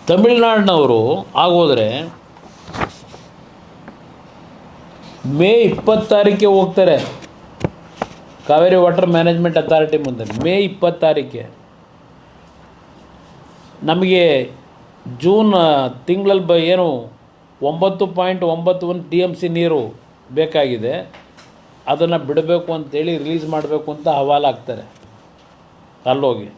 ತಮಿಳ್ನಾಡಿನವರು ಆಗೋದ್ರೆ ಮೇ 20 ಹೋಗ್ತಾರೆ Kaveri water management authority ಮುಂದೆ. ಮೇ 20 ನಮಗೆ ಜೂನ್ ತಿಂಗಳಲ್ಲಿ ಏನು 9.91 TMC ನೀರು ಬೇಕಾಗಿದೆ, ಅದನ್ನು ಬಿಡಬೇಕು ಅಂತೇಳಿ ರಿಲೀಸ್ ಮಾಡಬೇಕು ಅಂತ ಹವಾಲಾಗ್ತಾರೆ ಅಲ್ಲೋಗಿ.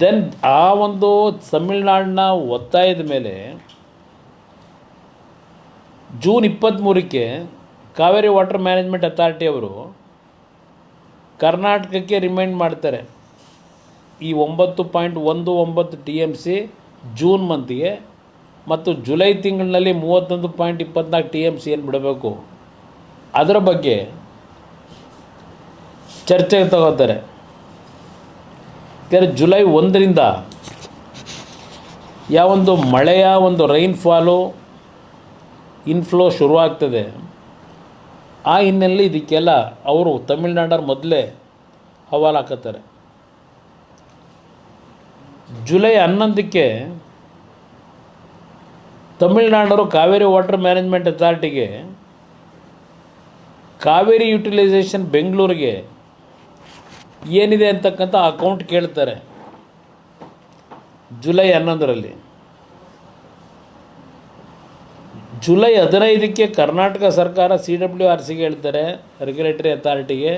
ದೆನ್ ಆ ಒಂದು ತಮಿಳ್ನಾಡಿನ ಒತ್ತಾಯದ ಮೇಲೆ June 23 Kaveri water management authority ಅವರು ಕರ್ನಾಟಕಕ್ಕೆ ರಿಮೈಂಡ್ ಮಾಡ್ತಾರೆ, ಈ 9.19 TMC ಜೂನ್ ಮಂತ್ಗೆ ಮತ್ತು ಜುಲೈ ತಿಂಗಳಿನಲ್ಲಿ 31.24 TMC ಏನು ಬಿಡಬೇಕು ಅದರ ಬಗ್ಗೆ ಚರ್ಚೆಗೆ ತಗೋತಾರೆ. ಯಾಕಂದರೆ ಜುಲೈ 1ರಿಂದ ಯಾವೊಂದು ಮಳೆಯ ಒಂದು ರೈನ್ಫಾಲು ಇನ್ಫ್ಲೋ ಶುರುವಾಗ್ತದೆ, ಆ ಹಿನ್ನೆಲೆಯಲ್ಲಿ ಇದಕ್ಕೆಲ್ಲ ಅವರು ತಮಿಳ್ನಾಡವ್ರು ಮೊದಲೇ ಹವಾಲು ಹಾಕತ್ತಾರೆ. ಜುಲೈ 11 ತಮಿಳ್ನಾಡವರು ಕಾವೇರಿ ವಾಟರ್ ಮ್ಯಾನೇಜ್ಮೆಂಟ್ ಅಥಾರಿಟಿಗೆ ಕಾವೇರಿ ಯುಟಿಲೈಸೇಷನ್ ಬೆಂಗಳೂರಿಗೆ ಏನಿದೆ ಅಂತಕ್ಕಂಥ ಅಕೌಂಟ್ ಕೇಳ್ತಾರೆ ಜುಲೈ 11ರಲ್ಲಿ. ಜುಲೈ 15 ಕರ್ನಾಟಕ ಸರ್ಕಾರ CWRCಗೆ ಹೇಳ್ತಾರೆ, ರೆಗ್ಯುಲೇಟರಿ ಅಥಾರಿಟಿಗೆ,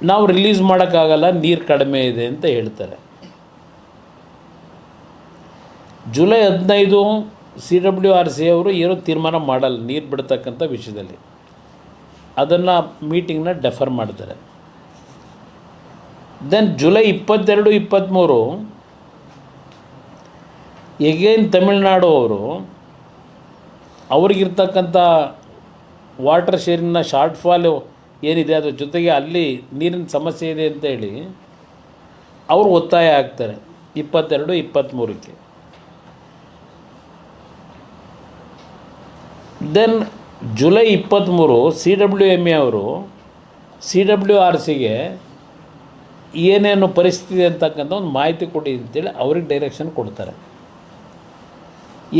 ನಾವು ರಿಲೀಸ್ ಮಾಡೋಕ್ಕಾಗಲ್ಲ, ನೀರು ಕಡಿಮೆ ಇದೆ ಅಂತ ಹೇಳ್ತಾರೆ. ಜುಲೈ 15 CWRC ಅವರು ಏನೂ ತೀರ್ಮಾನ ಮಾಡಲ್ಲ ನೀರು ಬಿಡ್ತಕ್ಕಂಥ ವಿಷಯದಲ್ಲಿ, ಅದನ್ನು ಮೀಟಿಂಗ್ನ ಡೆಫರ್ ಮಾಡ್ತಾರೆ. ದೆನ್ ಜುಲೈ 22, 23 ಎಗೇನ್ ತಮಿಳ್ನಾಡು ಅವರು ಅವ್ರಿಗಿರ್ತಕ್ಕಂಥ ವಾಟರ್ ಶೇರಿನ ಶಾರ್ಟ್ ಫಾಲು ಏನಿದೆ ಅದ್ರ ಜೊತೆಗೆ ಅಲ್ಲಿ ನೀರಿನ ಸಮಸ್ಯೆ ಇದೆ ಅಂತೇಳಿ ಅವರು ಒತ್ತಾಯ ಆಗ್ತಾರೆ 22, 23. ದೆನ್ ಜುಲೈ 23 CWMA ಅವರು CWRCಗೆ ಏನೇನು ಪರಿಸ್ಥಿತಿ ಅಂತಕ್ಕಂಥ ಒಂದು ಮಾಹಿತಿ ಕೊಡಿ ಅಂತೇಳಿ ಅವ್ರಿಗೆ ಡೈರೆಕ್ಷನ್ ಕೊಡ್ತಾರೆ.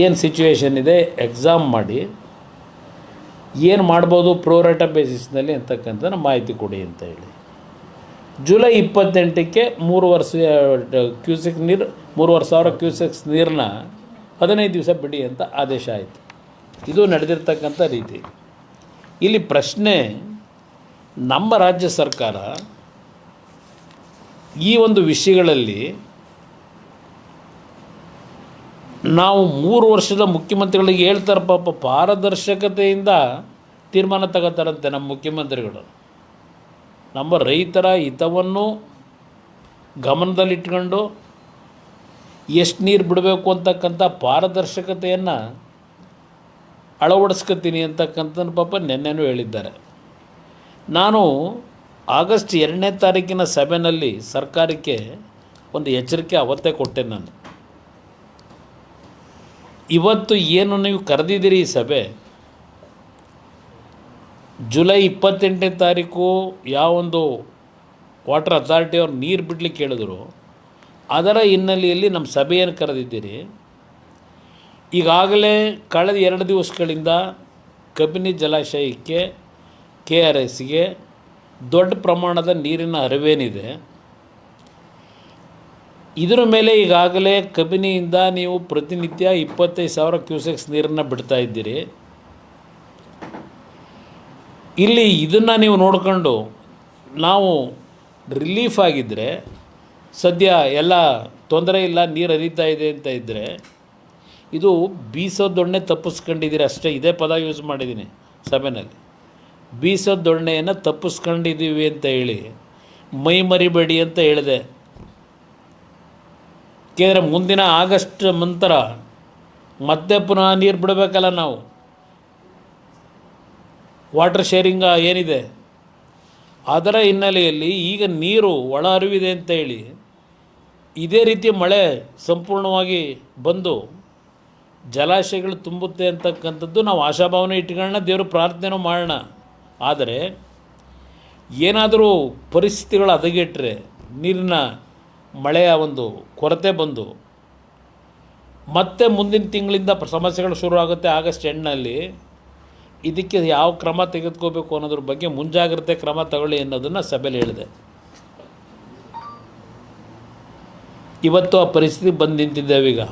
ಏನು ಸಿಚುವೇಶನ್ ಇದೆ ಎಕ್ಸಾಮ್ ಮಾಡಿ ಏನು ಮಾಡ್ಬೋದು ಪ್ರೋರೇಟ ಬೇಸಿಸ್ನಲ್ಲಿ ಅಂತಕ್ಕಂಥ ಮಾಹಿತಿ ಕೊಡಿ ಅಂತ ಹೇಳಿ. ಜುಲೈ 28 3,000 ಕ್ಯೂಸೆಕ್ ನೀರು 3,500 ಕ್ಯೂಸೆಕ್ಸ್ ನೀರನ್ನ 15 ದಿವಸ ಬಿಡಿ ಅಂತ ಆದೇಶ ಆಯಿತು. ಇದು ನಡೆದಿರ್ತಕ್ಕಂಥ ರೀತಿ. ಇಲ್ಲಿ ಪ್ರಶ್ನೆ, ನಮ್ಮ ರಾಜ್ಯ ಸರ್ಕಾರ ಈ ಒಂದು ವಿಷಯಗಳಲ್ಲಿ ನಾವು 3 ವರ್ಷದ ಮುಖ್ಯಮಂತ್ರಿಗಳಿಗೆ ಹೇಳ್ತಾರೆ, ಪಾಪ ಪಾರದರ್ಶಕತೆಯಿಂದ ತೀರ್ಮಾನ ತಗೋತಾರಂತೆ ನಮ್ಮ ಮುಖ್ಯಮಂತ್ರಿಗಳು. ನಮ್ಮ ರೈತರ ಹಿತವನ್ನು ಗಮನದಲ್ಲಿಟ್ಕೊಂಡು ಎಷ್ಟು ನೀರು ಬಿಡಬೇಕು ಅಂತಕ್ಕಂಥ ಪಾರದರ್ಶಕತೆಯನ್ನು ಅಳವಡಿಸ್ಕೊತೀನಿ ಅಂತಕ್ಕಂಥ ಪಾಪ ನೆನ್ನೆನೂ ಹೇಳಿದ್ದಾರೆ. ನಾನು ಆಗಸ್ಟ್ 2 ಸಭೆಯಲ್ಲಿ ಸರ್ಕಾರಕ್ಕೆ ಒಂದು ಎಚ್ಚರಿಕೆ ಅವತ್ತೇ ಕೊಟ್ಟೆ. ನಾನು ಇವತ್ತು ಏನು ನೀವು ಕರೆದಿದ್ದೀರಿ ಈ ಸಭೆ, ಜುಲೈ 28 ಯಾವೊಂದು ವಾಟರ್ ಅಥಾರಿಟಿಯವ್ರು ನೀರು ಬಿಡಲಿಕ್ಕೆ ಹೇಳಿದ್ರು, ಅದರ ಹಿನ್ನೆಲೆಯಲ್ಲಿ ನಮ್ಮ ಸಭೆಯನ್ನು ಕರೆದಿದ್ದೀರಿ. ಈಗಾಗಲೇ ಕಳೆದ 2 ದಿವಸಗಳಿಂದ ಕಬಿನಿ ಜಲಾಶಯಕ್ಕೆ KRSಗೆ ದೊಡ್ಡ ಪ್ರಮಾಣದ ನೀರಿನ ಹರಿವೇನಿದೆ, ಇದರ ಮೇಲೆ ಈಗಾಗಲೇ ಕಬಿನಿಯಿಂದ ನೀವು ಪ್ರತಿನಿತ್ಯ 25,000 ಕ್ಯೂಸೆಕ್ಸ್ ನೀರನ್ನು ಬಿಡ್ತಾ ಇದ್ದೀರಿ. ಇಲ್ಲಿ ಇದನ್ನು ನೀವು ನೋಡಿಕೊಂಡು ನಾವು ರಿಲೀಫ್ ಆಗಿದ್ದರೆ, ಸದ್ಯ ಎಲ್ಲ ತೊಂದರೆ ಇಲ್ಲ, ನೀರು ಹರಿತಾ ಇದೆ ಅಂತ ಇದ್ದರೆ, ಇದು ಬೀಸೋದೊಣ್ಣೆ ತಪ್ಪಿಸ್ಕೊಂಡಿದ್ದೀರಿ ಅಷ್ಟೇ. ಇದೇ ಪದ ಯೂಸ್ ಮಾಡಿದ್ದೀನಿ ಸಭೆಯಲ್ಲಿ, ಬೀಸೋದೊಣ್ಣೆಯನ್ನು ತಪ್ಪಿಸ್ಕೊಂಡಿದ್ದೀವಿ ಅಂತ ಹೇಳಿ ಮೈ ಮರಿಬೇಡಿ ಅಂತ ಹೇಳಿದೆ. ಏಕೆಂದರೆ ಮುಂದಿನ ಆಗಸ್ಟ್ ನಂತರ ಮತ್ತೆ ಪುನಃ ನೀರು ಬಿಡಬೇಕಲ್ಲ ನಾವು, ವಾಟರ್ ಶೇರಿಂಗ್ ಏನಿದೆ ಅದರ ಹಿನ್ನೆಲೆಯಲ್ಲಿ ಈಗ ನೀರು ಒಳ ಹರಿವಿದೆ ಅಂತ ಹೇಳಿ ಇದೇ ರೀತಿ ಮಳೆ ಸಂಪೂರ್ಣವಾಗಿ ಬಂದು ಜಲಾಶಯಗಳು ತುಂಬುತ್ತೆ ಅಂತಕ್ಕಂಥದ್ದು ನಾವು ಆಶಾಭಾವನೆ ಇಟ್ಕೊಳ್ಳೋಣ, ದೇವರು ಪ್ರಾರ್ಥನೆನೂ ಮಾಡೋಣ. ಆದರೆ ಏನಾದರೂ ಪರಿಸ್ಥಿತಿಗಳು ಹದಗೆಟ್ಟರೆ, ನೀರಿನ ಮಳೆಯ ಒಂದು ಕೊರತೆ ಬಂದು ಮತ್ತೆ ಮುಂದಿನ ತಿಂಗಳಿಂದ ಸಮಸ್ಯೆಗಳು ಶುರು ಆಗುತ್ತೆ ಆಗಸ್ಟ್ ಎಂಡ್ನಲ್ಲಿ, ಇದಕ್ಕೆ ಯಾವ ಕ್ರಮ ತೆಗೆದುಕೋಬೇಕು ಅನ್ನೋದ್ರ ಬಗ್ಗೆ ಮುಂಜಾಗ್ರತೆ ಕ್ರಮ ತಗೊಳ್ಳಿ ಅನ್ನೋದನ್ನು ಸಭೆಯಲ್ಲಿ ಹೇಳಿದೆ. ಇವತ್ತು ಆ ಪರಿಸ್ಥಿತಿ ಬಂದು ನಿಂತಿದ್ದೇವೆ. ಈಗ